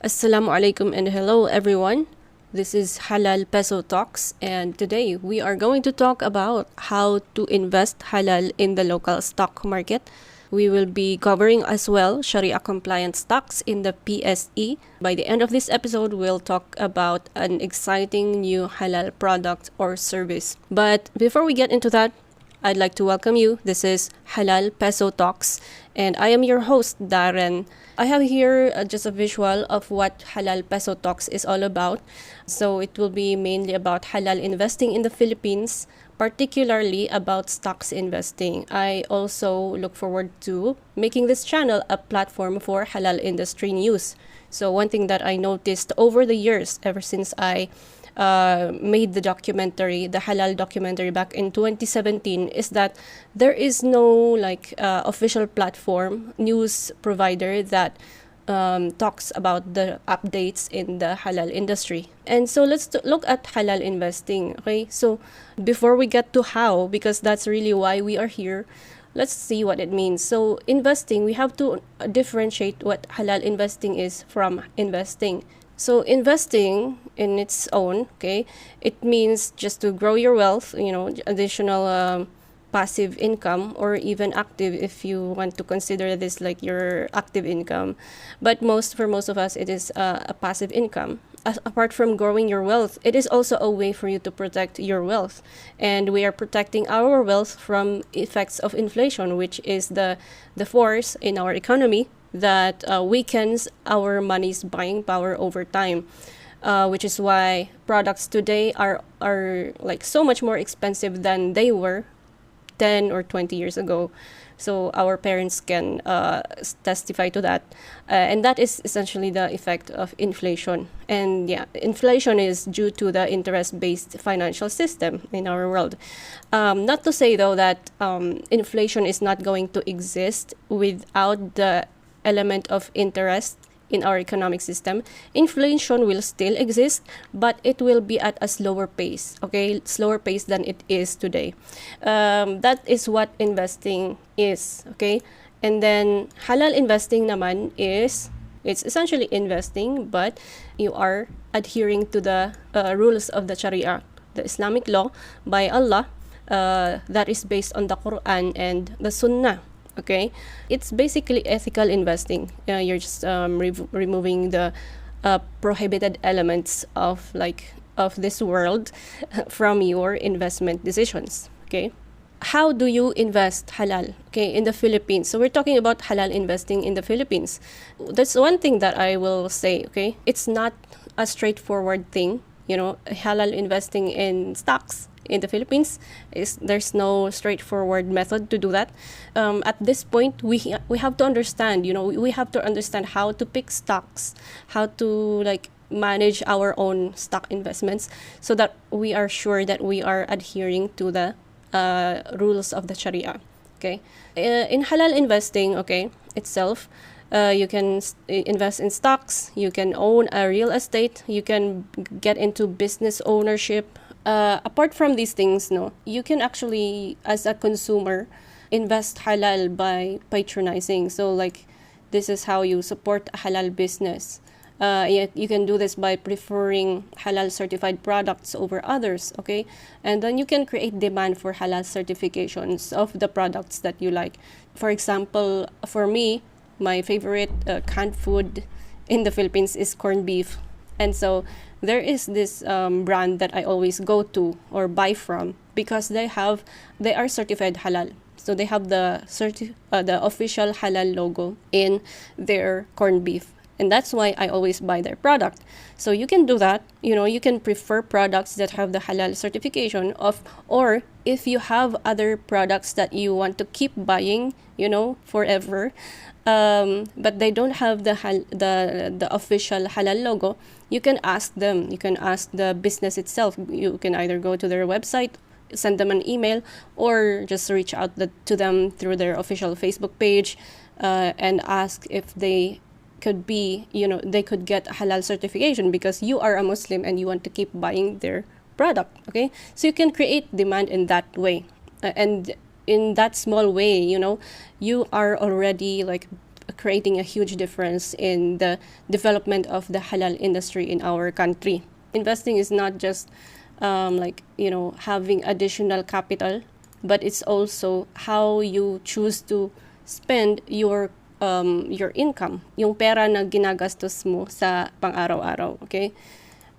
Assalamu alaikum and hello everyone. This is Halal Peso Talks, and today we are going to talk about how to invest halal in the local stock market. We will be covering as well Sharia-compliant stocks in the PSE. By the end of this episode, we'll talk about an exciting new halal product or service. But before we get into that, I'd like to welcome you. This is Halal Peso Talks, and I am your host, Darren. I have here just a visual of what Halal Peso Talks is all about. So it will be mainly about halal investing in the Philippines, particularly about stocks investing. I also look forward to making this channel a platform for halal industry news. So one thing that I noticed over the years, ever since I made the documentary, the halal documentary back in 2017, is that there is no official platform, news provider that talks about the updates in the halal industry. And so let's look at halal investing. Okay, so before we get to how, because that's really why we are here, let's see what it means. So investing, we have to differentiate what halal investing is from investing. So investing in its own, okay, it means just to grow your wealth, additional passive income, or even active if you want to consider this like your active income. But for most of us, it is a passive income. Apart from growing your wealth, it is also a way for you to protect your wealth. And we are protecting our wealth from effects of inflation, which is the force in our economy that weakens our money's buying power over time, which is why products today are like so much more expensive than they were 10 or 20 years ago. So our parents can testify to that. And that is essentially the effect of inflation. And yeah, inflation is due to the interest-based financial system in our world. Not to say, though, that inflation is not going to exist without the element of interest in our economic system. Inflation will still exist, but it will be at a slower pace, okay? Slower pace than it is today. That is what investing is, okay? And then halal investing naman is, it's essentially investing, but you are adhering to the rules of the Sharia, the Islamic law by Allah, that is based on the Quran and the Sunnah. Okay, it's basically ethical investing. You're just removing the prohibited elements of this world from your investment decisions. Okay, how do you invest halal? Okay, in the Philippines. So we're talking about halal investing in the Philippines. That's one thing that I will say. Okay, it's not a straightforward thing. Halal investing in stocks in the Philippines there's no straightforward method to do that. At this point, we have to understand. We have to understand how to pick stocks, how to manage our own stock investments, so that we are sure that we are adhering to the rules of the Sharia. Okay, in halal investing, okay, itself. You can invest in stocks, you can own a real estate, you can get into business ownership. Apart from these things, you can actually, as a consumer, invest halal by patronizing. So this is how you support a halal business. You can do this by preferring halal certified products over others, okay? And then you can create demand for halal certifications of the products that you like. For example, for me, my favorite canned food in the Philippines is corned beef. And so there is this brand that I always go to or buy from because they are certified halal. So they have the official halal logo in their corned beef. And that's why I always buy their product. So you can do that. You can prefer products that have the halal certification or if you have other products that you want to keep buying, forever, but they don't have the official halal logo, you can ask them. You can ask the business itself. You can either go to their website, send them an email, or just reach out to them through their official Facebook page and ask if they could they could get a halal certification because you are a Muslim and you want to keep buying their product. Okay, so you can create demand in that way, and in that small way, you are already creating a huge difference in the development of the halal industry in our country. Investing is not just having additional capital, but it's also how you choose to spend your income, yung pera na ginagastos mo sa pang-araw-araw, okay?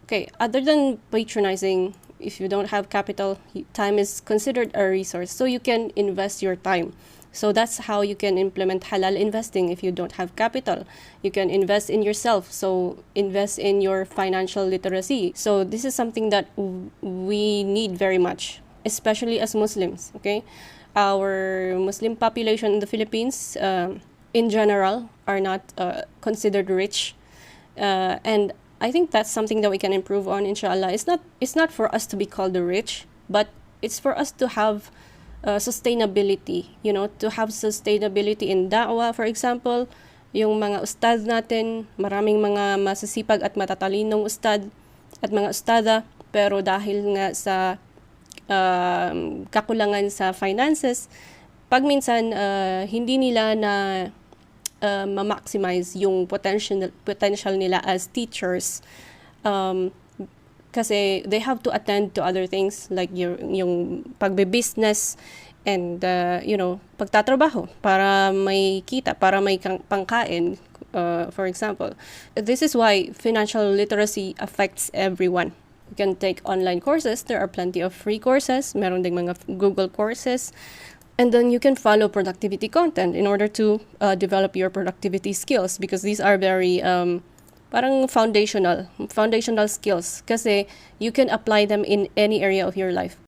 Okay, other than patronizing, if you don't have capital, time is considered a resource, so you can invest your time. So that's how you can implement halal investing if you don't have capital. You can invest in yourself, so invest in your financial literacy. So this is something that we need very much, especially as Muslims, okay? Our Muslim population in the Philippines, in general, are not considered rich. And I think that's something that we can improve on, inshallah. It's not for us to be called the rich, but it's for us to have sustainability, to have sustainability in da'wah, for example. Yung mga ustad natin, maraming mga masasipag at matatalinong ustad at mga ustada, pero dahil nga sa kakulangan sa finances, pag minsan hindi nila na ma-maximize yung potential nila as teachers, kasi they have to attend to other things like yung pagbe-business and pagtatrabaho para may kita, para may pangkain, for example. This is why financial literacy affects everyone. You can take online courses. There are plenty of free courses. Meron ding mga Google courses. And then you can follow productivity content in order to develop your productivity skills, because these are very parang foundational skills, kasi you can apply them in any area of your life.